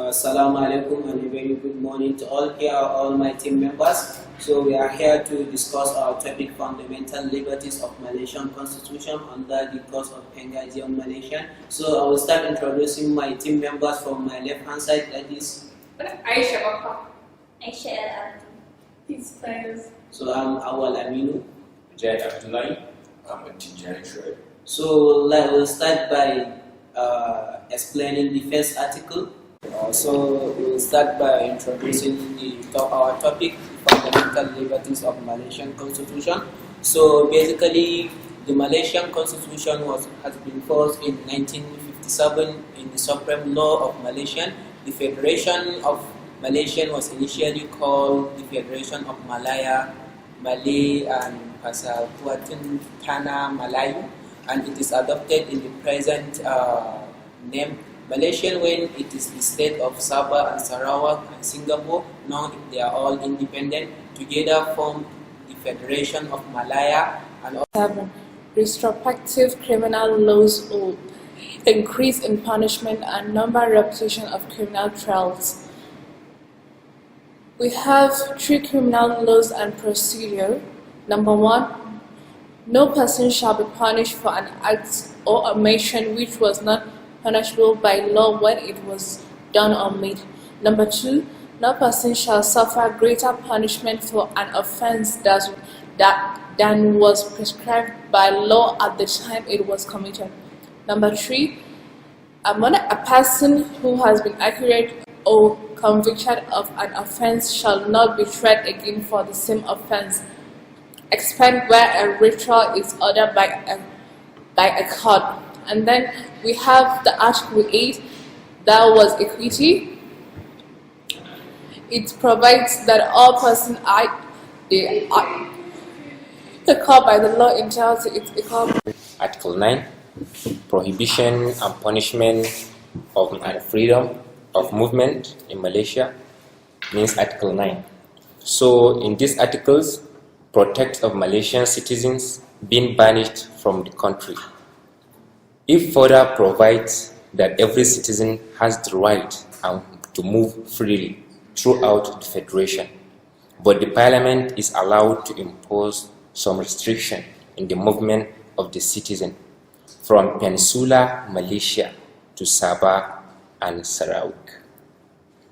Assalamu alaikum and a very good morning to all here, all my team members. So we are here to discuss our topic, fundamental liberties of Malaysian constitution under the course of Pengajian Malaysian. So I will start introducing my team members from my left hand side, that is Aisha Bakar. Aisha Al-Abdi. Peace players. So I'm Awal Aminu. Jad Abdullahi. Ahmed Tijani Shoaib. So we'll start by explaining the first article. So we'll start by introducing our topic, fundamental liberties of Malaysian constitution. So basically, the Malaysian constitution has been forced in 1957 in the Supreme Law of Malaysia. The Federation of Malaysia was initially called the Federation of Malaya, Malay and Pasal-Puatun Tanah Melayu, and it is adopted in the present name Malaysian when it is the state of Sabah and Sarawak and Singapore. Now they are all independent, together form the Federation of Malaya. And 7. Retrospective criminal laws or increase in punishment and number repetition of criminal trials. We have 3 criminal laws and procedure. Number 1, no person shall be punished for an act or omission which was not punishable by law when it was done or made. Number 2, no person shall suffer greater punishment for an offense than was prescribed by law at the time it was committed. Number 3, a person who has been accused or convicted of an offense shall not be tried again for the same offense, except where a ritual is ordered by a court. And then we have the Article 8, that was equity. It provides that all persons are equal by the law entails to its equal. Article 9, prohibition and punishment of and freedom of movement in Malaysia, means Article 9. So in these articles, protect of Malaysian citizens being banished from the country. It further provides that every citizen has the right to move freely throughout the Federation, but the Parliament is allowed to impose some restriction in the movement of the citizen from Peninsular Malaysia to Sabah and Sarawak.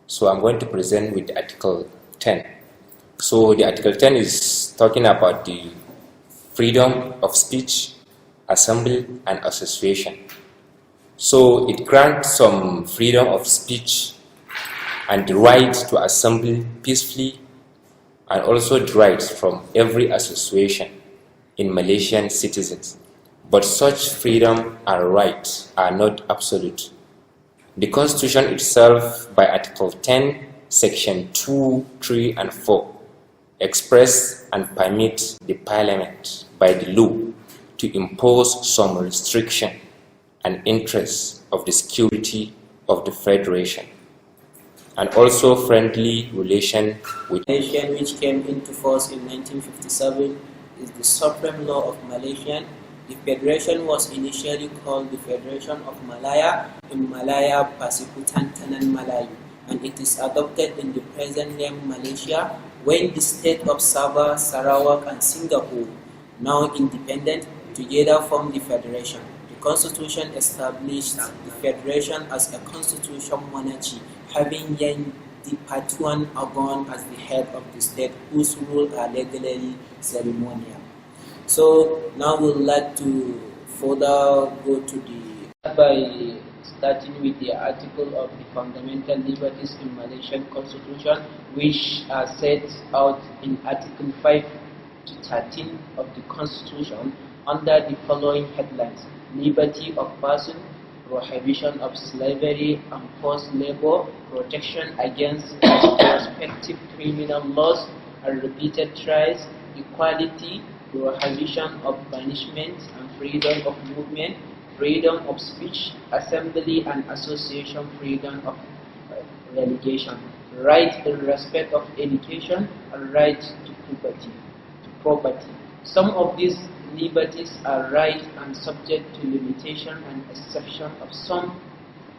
So I'm going to present with Article 10. So the Article 10 is talking about the freedom of speech, assembly and association. So it grants some freedom of speech and the right to assemble peacefully, and also the rights from every association in Malaysian citizens. But such freedom and rights are not absolute. The Constitution itself, by Article 10, Section 2, 3 and 4, express and permit the Parliament by the law to impose some restriction and interest of the security of the Federation, and also friendly relation with Malaysia, which came into force in 1957, is the Supreme Law of Malaysia. The Federation was initially called the Federation of Malaya, in Malaya Pasikutan Tanan Melayu, and it is adopted in the present name Malaysia when the state of Sabah, Sarawak and Singapore, now independent, together form the Federation. The Constitution established the Federation as a constitutional monarchy, having Yang di Pertuan Agong as the head of the state, whose rule are legally ceremonial. So now we'd like to further go to by starting with the article of the fundamental liberties in Malaysian Constitution, which are set out in Article 5 to 13 of the Constitution under the following headlines: liberty of person, prohibition of slavery and forced labor, protection against prospective criminal laws and repeated trials, equality, prohibition of banishment and freedom of movement, freedom of speech, assembly and association, freedom of relegation, right in respect of education, and right to property. Some of these liberties are right and subject to limitation and exception of some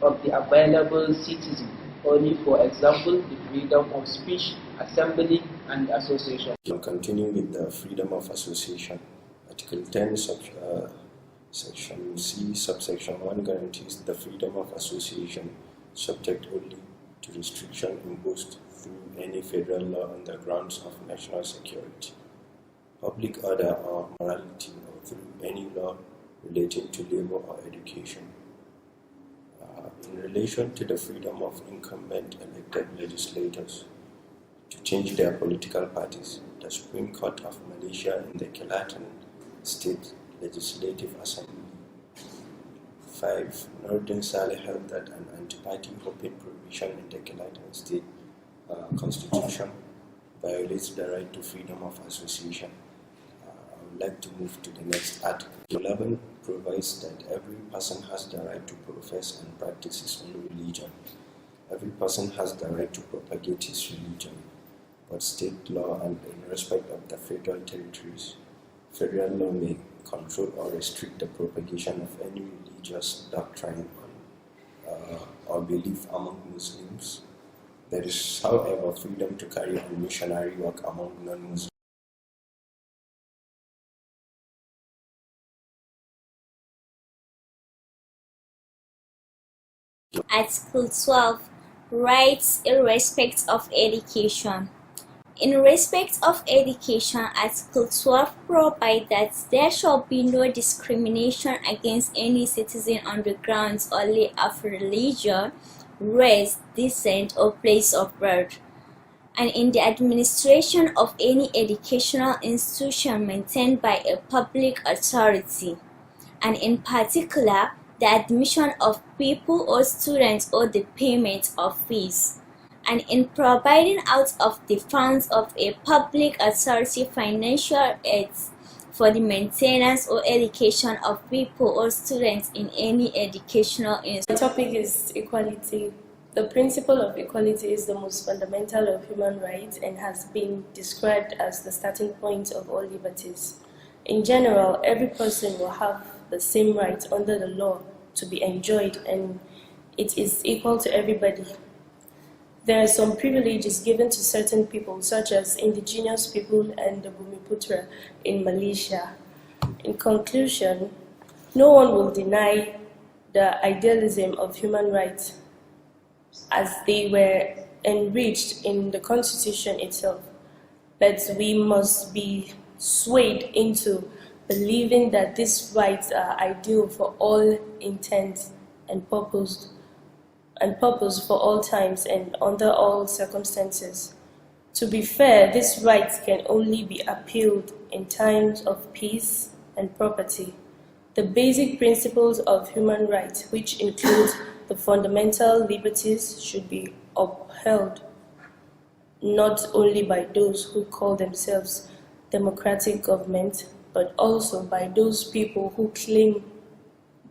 of the available citizens only, for example, the freedom of speech, assembly, and association. We'll continue with the freedom of association. Article 10, Section C, subsection 1 guarantees the freedom of association, subject only to restriction imposed through any federal law on the grounds of national security, public order or morality, or through any law relating to labor or education. In relation to the freedom of incumbent elected legislators to change their political parties, the Supreme Court of Malaysia in the Kelantan State Legislative Assembly 5. Nordin Saleh held that an anti-party hopping provision in the Kelantan State Constitution violates the right to freedom of association. I would like to move to the next article. 11 provides that every person has the right to profess and practice his own religion. Every person has the right to propagate his religion, but state law and in respect of the federal territories, federal law may control or restrict the propagation of any religious doctrine or belief among Muslims. There is, however, freedom to carry on missionary work among non-Muslims. Article 12. Rights in respect of education. In respect of education, Article 12 provides that there shall be no discrimination against any citizen on the grounds only of religion, race, descent, or place of birth, and in the administration of any educational institution maintained by a public authority, and in particular, the admission of people or students or the payment of fees, and in providing out of the funds of a public authority financial aids for the maintenance or education of people or students in any educational institution. The topic is equality. The principle of equality is the most fundamental of human rights and has been described as the starting point of all liberties. In general, every person will have the same rights under the law to be enjoyed, and it is equal to everybody. There are some privileges given to certain people, such as indigenous people and the Bumiputra in Malaysia. In conclusion, no one will deny the idealism of human rights as they were enriched in the Constitution itself, but we must be swayed into believing that these rights are ideal for all intent and purpose for all times and under all circumstances. To be fair, these rights can only be appealed in times of peace and property. The basic principles of human rights, which include the fundamental liberties, should be upheld not only by those who call themselves democratic government, but also by those people who claim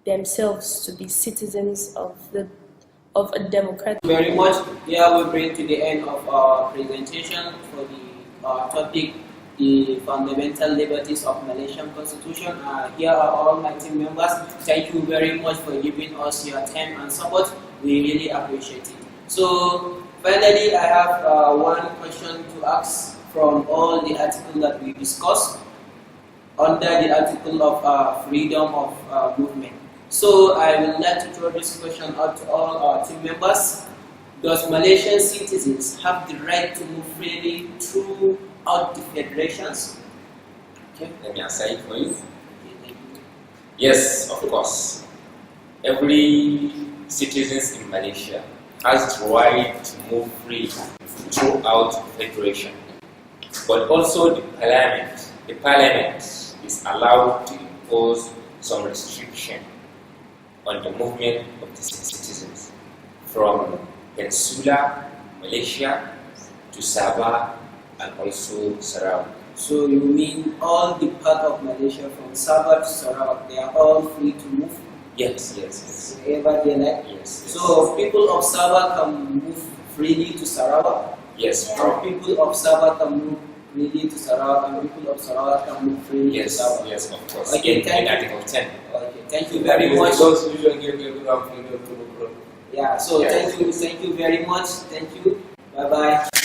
themselves to be citizens of a democratic. Thank you very much. Here we bring to the end of our presentation for the topic, the fundamental liberties of Malaysian Constitution. Here are all my team members. Thank you very much for giving us your time and support. We really appreciate it. So finally, I have one question to ask from all the articles that we discussed under the article of freedom of movement. So I would like to throw this question out to all our team members. Does Malaysian citizens have the right to move freely throughout the federations? Okay, let me answer it for you. Yes, of course. Every citizen in Malaysia has the right to move freely throughout the federation. But also the parliament is allowed to impose some restriction on the movement of the citizens from Peninsular Malaysia to Sabah and also Sarawak. So you mean all the part of Malaysia from Sabah to Sarawak, they are all free to move? Yes. Wherever they like? Yes. So people of Sabah can move freely to Sarawak? Yes. Or people of Sabah can move freely to Sarawak, and people of Sarawak can move freely to Sabah? Yes, of course. Okay, in Article 10. Okay, thank you very much. Those usually give freedom to move. Yeah, so Yes. thank you very much. Thank you. Bye bye.